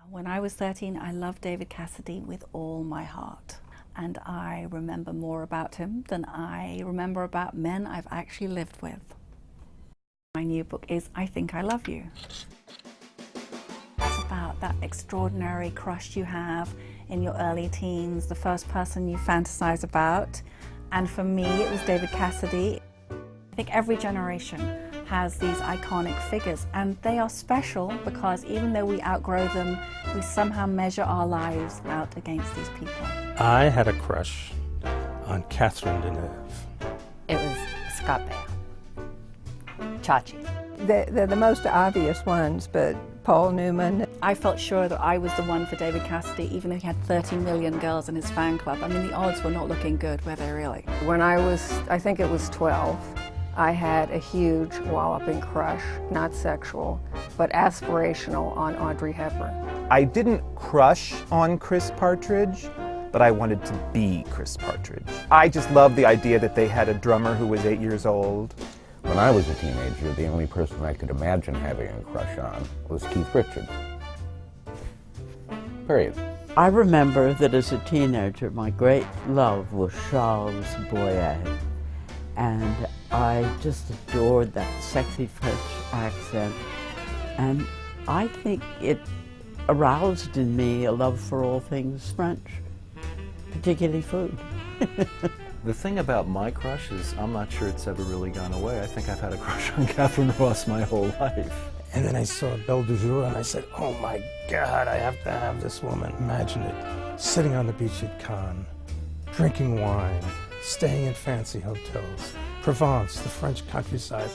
When I was 13, I loved David Cassidy with all my heart. And I remember more about him than I remember about men I've actually lived with. My new book is I Think I Love You. It's about that extraordinary crush you have in your early teens, the first person you fantasize about. And for me, it was David Cassidy. I think every generation has these iconic figures, and they are special because even though we outgrow them, we somehow measure our lives out against these people. I had a crush on Catherine Deneuve. It was Scott Baio, Chachi. They're the most obvious ones, but Paul Newman. I felt sure that I was the one for David Cassidy, even though he had 30 million girls in his fan club. I mean, the odds were not looking good, were they really? When I think it was 12, I had a huge walloping crush, not sexual, but aspirational on Audrey Hepburn. I didn't crush on Chris Partridge, but I wanted to be Chris Partridge. I just loved the idea that they had a drummer who was 8 years old. When I was a teenager, the only person I could imagine having a crush on was Keith Richards. Period. I remember that as a teenager, my great love was Charles Boyer. And I just adored that sexy French accent. And I think it aroused in me a love for all things French, particularly food. The thing about my crush is I'm not sure it's ever really gone away. I think I've had a crush on Catherine Ross my whole life. And then I saw Belle de Jour and I said, oh my God, I have to have this woman. Imagine it, sitting on the beach at Cannes, drinking wine, staying in fancy hotels, Provence, the French countryside.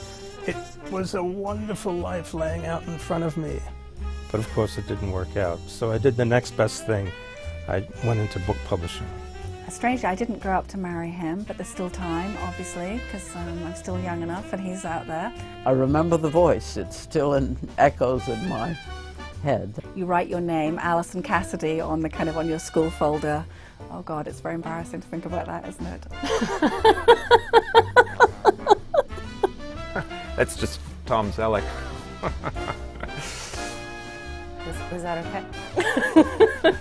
It was a wonderful life laying out in front of me. But of course it didn't work out. So I did the next best thing. I went into book publishing. Strangely, I didn't grow up to marry him, but there's still time, obviously, because I'm still young enough and he's out there. I remember the voice. It still echoes in my head. You write your name, Allison Cassidy, on the on your school folder. Oh God, it's very embarrassing to think about that, isn't it? That's just Tom Selleck. Was that okay?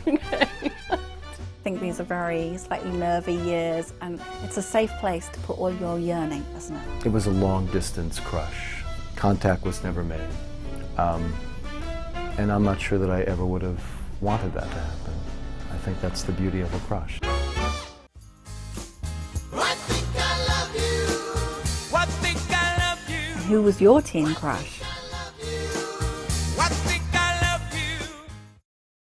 Okay. I think these are very slightly nervy years, and it's a safe place to put all your yearning, isn't it? It was a long-distance crush. Contact was never made. And I'm not sure that I ever would have wanted that to happen. I think that's the beauty of a crush. I think I love you. I think I love you. Who was your teen crush?